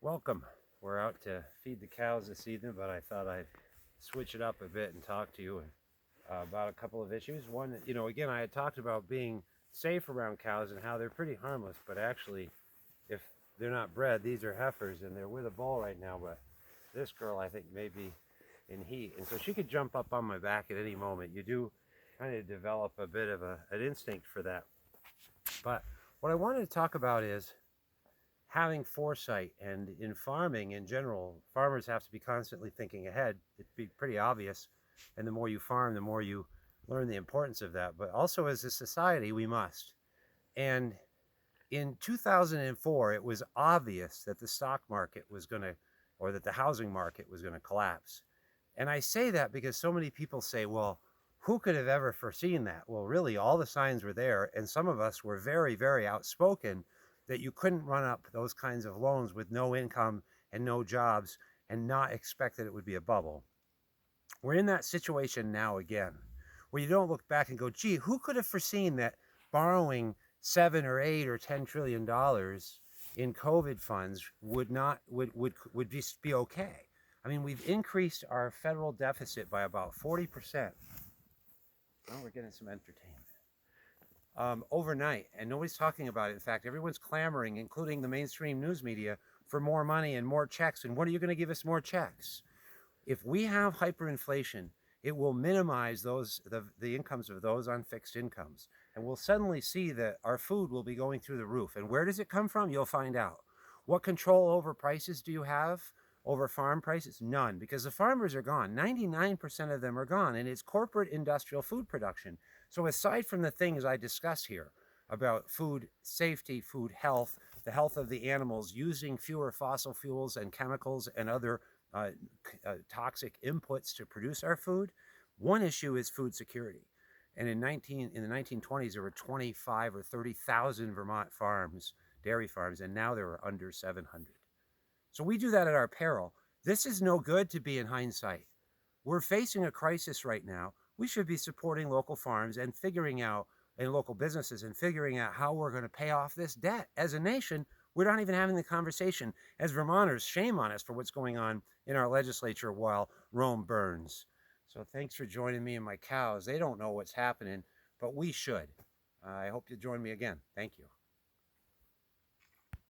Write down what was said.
Welcome. We're out to feed the cows this evening, but I thought I'd switch it up a bit and talk to you about a couple of issues. One, again, I had talked about being safe around cows and how they're pretty harmless, but actually, if they're not bred, these are heifers and they're with a bull right now, but this girl, I think, may be in heat. And so she could jump up on my back at any moment. You do kind of develop a bit of an instinct for that. But what I wanted to talk about is having foresight. And in farming in general, farmers have to be constantly thinking ahead. It'd be pretty obvious. And the more you farm, the more you learn the importance of that. But also as a society, we must. And in 2004, it was obvious that the stock market was going to, or that the housing market was going to collapse. And I say that because so many people say, well, who could have ever foreseen that? Well, really, all the signs were there. And some of us were very, very outspoken that you couldn't run up those kinds of loans with no income and no jobs and not expect that it would be a bubble. We're in that situation now again, where you don't look back and go, gee, who could have foreseen that borrowing 7 or 8 or 10 trillion dollars in COVID funds would just be okay? I mean, we've increased our federal deficit by about 40%. Well, we're getting some entertainment. Overnight, and nobody's talking about it. In fact, everyone's clamoring, including the mainstream news media, for more money and more checks. And when are you going to give us more checks? If we have hyperinflation, it will minimize the incomes of those on fixed incomes. And we'll suddenly see that our food will be going through the roof. And where does it come from? You'll find out. What control over prices do you have? Over farm prices? None, because the farmers are gone. 99% of them are gone, and it's corporate industrial food production. So aside from the things I discuss here about food safety, food health, the health of the animals, using fewer fossil fuels and chemicals and other toxic inputs to produce our food, one issue is food security. And in the 1920s, there were 25 or 30,000 Vermont farms, dairy farms, and now there are under 700. So we do that at our peril. This is no good to be in hindsight. We're facing a crisis right now. We should be supporting local farms and figuring out, and local businesses, and figuring out how we're going to pay off this debt. As a nation, we're not even having the conversation. As Vermonters, shame on us for what's going on in our legislature while Rome burns. So thanks for joining me and my cows. They don't know what's happening, but we should. I hope you join me again. Thank you.